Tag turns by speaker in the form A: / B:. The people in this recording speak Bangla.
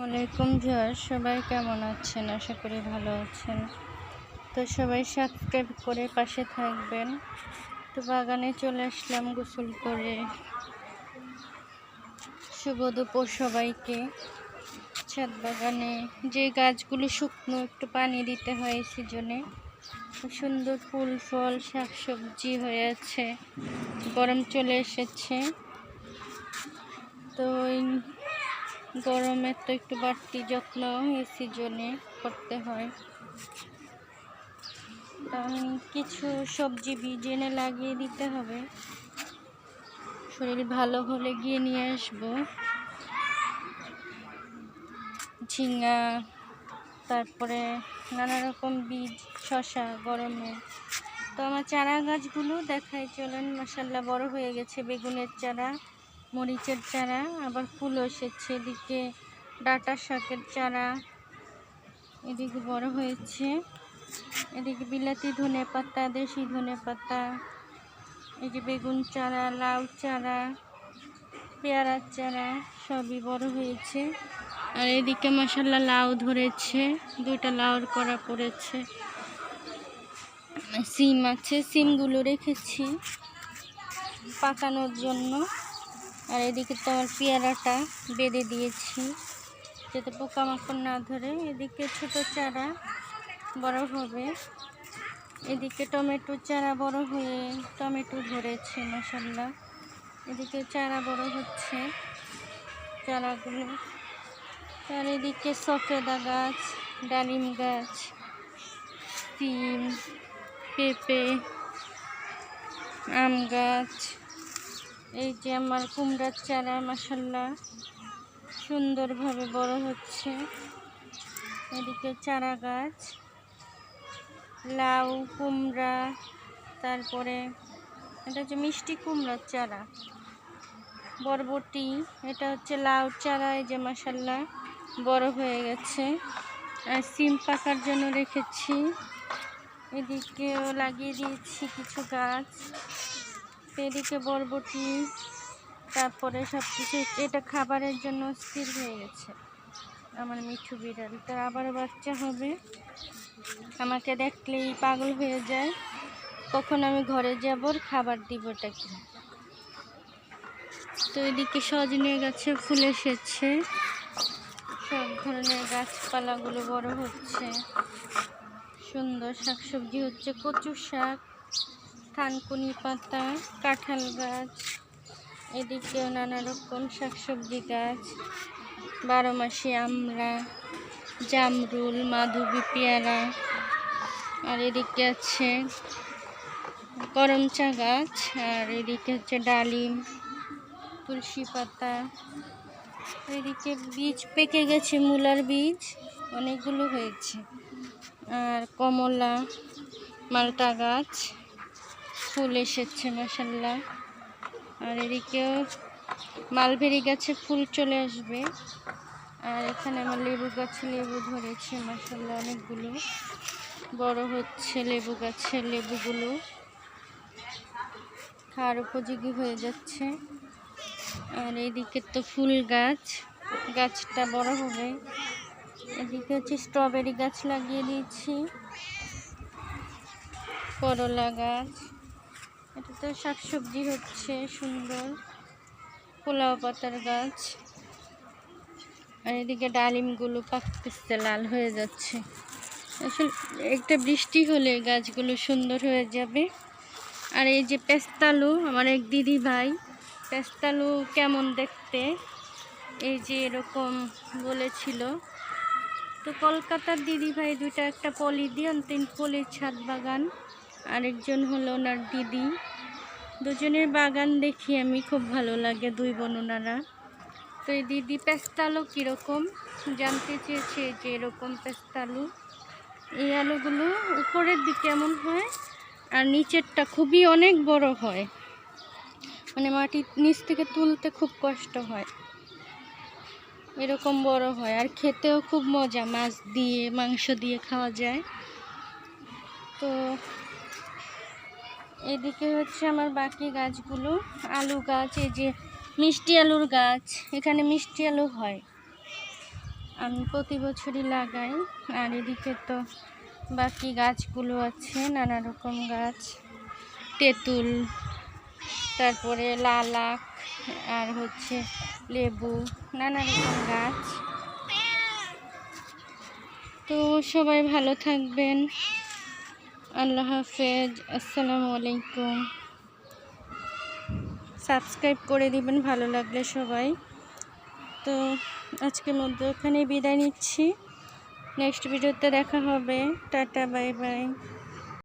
A: আলাইকুম ভিউয়ার্স, সবাই কেমন আছেন? আশা করি ভালো আছেন। তো সবাই সাবস্ক্রাইব করে পাশে থাকবেন। তো বাগানে চলে আসলাম গোসল করে। শুভ দুপুর সবাইকে। ছাদ বাগানে যে গাছগুলো শুকনো একটু পানি দিতে হয় এই সিজনে। সুন্দর ফুল ফল শাকসবজি হয়ে আছে, গরম চলে এসেছে। তো গরমে তো একটু বাড়তি যত্ন এই সিজনে করতে হয়। তো আমি কিছু সবজি বীজ এনে লাগিয়ে দিতে হবে, শরীর ভালো হলে গিয়ে নিয়ে আসবো। ঝিঙ্গা, তারপরে নানা রকম বীজ, শসা গরমে। তো আমার চারা গাছগুলো দেখাই চলেন, মাশাআল্লাহ বড় হয়ে গেছে। বেগুনের চারা, মরিচের চারা, আবার ফুলও এসেছে। এদিকে ডাঁটা শাকের চারা এদিকে বড় হয়েছে। এদিকে বিলাতি ধনে পাতা, দেশি ধনে পাতা, এই যে বেগুন চারা, লাউ চারা, পেয়ারার চারা সবই বড় হয়েছে। আর এদিকে মাশাআল্লাহ লাউ ধরেছে, দুইটা লাউর কড়া পড়েছে। সিম আছে, সিমগুলো রেখেছি পাকানোর জন্য। আর এদিকে তো আমার পেয়ারাটা বেঁধে দিয়েছি যাতে পোকামাকড় না ধরে। এদিকে ছোট চারা বড় হবে। এদিকে টমেটো চারা বড় হয়ে টমেটো ধরেছে মাশাআল্লাহ। এদিকে চারা বড় হচ্ছে চারাগুলো। আর এদিকে সফেদা গাছ, ডালিম গাছ, সিম, পেঁপে, আম গাছ। এই যে আমার কুমড়ার চারা মাশাআল্লাহ সুন্দরভাবে বড় হচ্ছে। এদিকে চারা গাছ, লাউ, কুমড়া, তারপরে এটা হচ্ছে মিষ্টি কুমড়ার চারা, বরবটি, এটা হচ্ছে লাউ চারা। এই যে মাশাআল্লাহ বড় হয়ে গেছে। আর সিম পাকার জন্য রেখেছি। এদিকেও লাগিয়ে দিয়েছি কিছু গাছ। এদিকে বরবটি, তারপরে সব কিছু। এটা খাবারের জন্য স্থির হয়ে গেছে আমার মিঠু বিড়াল। তার আবারও বাচ্চা হবে, আমাকে দেখলেই পাগল হয়ে যায় কখন আমি ঘরে যাব খাবার দিব এটাকে। তো এদিকে সজনে গাছে ফুল এসেছে, সব ধরনের গাছপালাগুলো বড় হচ্ছে, সুন্দর শাকসবজি হচ্ছে। কচু শাক, থানকুনি পাতা, কাঁঠাল গাছ, এদিকেও নানা রকম শাকসবজি গাছ, 12 মাসি আমড়া, জামরুল, মাধবী, পেয়ারা। আর এদিকে আছে করমচা গাছ, আর এদিকে হচ্ছে ডালিম, তুলসী পাতা। এদিকে বীজ পেকে গেছে, মূলার বীজ অনেকগুলো হয়েছে। আর কমলা, মালটা গাছ ফুল এসেছে মাশাআল্লাহ। আর এদিকেও মালবেরি গাছে ফুল চলে আসবে। আর এখানে আমার লেবু গাছে লেবু ধরেছে মাশাআল্লাহ, অনেকগুলো বড় হচ্ছে লেবু গাছের লেবুগুলো, খাওয়ার উপযোগী হয়ে যাচ্ছে। আর এইদিকে তো ফুল গাছ, গাছটা বড় হবে। এদিকে হচ্ছে স্ট্রবেরি গাছ লাগিয়ে দিয়েছি, করলা গাছ, এটা তো শাকসবজি হচ্ছে সুন্দর, পোলাও পাতার গাছ। আর এদিকে ডালিমগুলো পাকতেছে, লাল হয়ে যাচ্ছে। আসলে একটা বৃষ্টি হলে গাছগুলো সুন্দর হয়ে যাবে। আর এই যে পেস্তালু, আমার এক দিদি ভাই পেস্তালু কেমন দেখতে, এই যে এরকম বলেছিল। তো কলকাতার দিদি ভাই দুইটা, একটা পলি দিয়ে 3 পলির ছাদ বাগান, আরেকজন হলো ওনার দিদি। দুজনের বাগান দেখি আমি, খুব ভালো লাগে, দুই বোন ওনারা। তো এই দিদি পেস্তালু কীরকম জানতে চেয়েছে। যে এরকম পেস্তালু, এই আলুগুলো উপরের দিকে এমন হয় আর নিচেরটা খুবই অনেক বড় হয়, মানে মাটির নিচ থেকে তুলতে খুব কষ্ট হয়, এরকম বড় হয়। আর খেতেও খুব মজা, মাছ দিয়ে মাংস দিয়ে খাওয়া যায়। তো এদিকে হচ্ছে আমার বাকি গাছগুলো, আলু গাছ, এই যে মিষ্টি আলুর গাছ, এখানে মিষ্টি আলু হয়। আমি প্রতি বছরই লাগাই। আর এদিকে তো বাকি গাছগুলো আছে, নানা রকম গাছ, তেঁতুল, তারপরে লালাক, আর হচ্ছে লেবু, নানা রকম গাছ। তো সবাই ভালো থাকবেন। আল্লাহ হাফেজ, আসসালামু আলাইকুম। সাবস্ক্রাইব করে দিবেন ভালো লাগলে সবাই। তো আজকের মধ্যে এখানেই বিদায় নিচ্ছি। নেক্সট ভিডিওতে দেখা হবে। Tata, bye bye.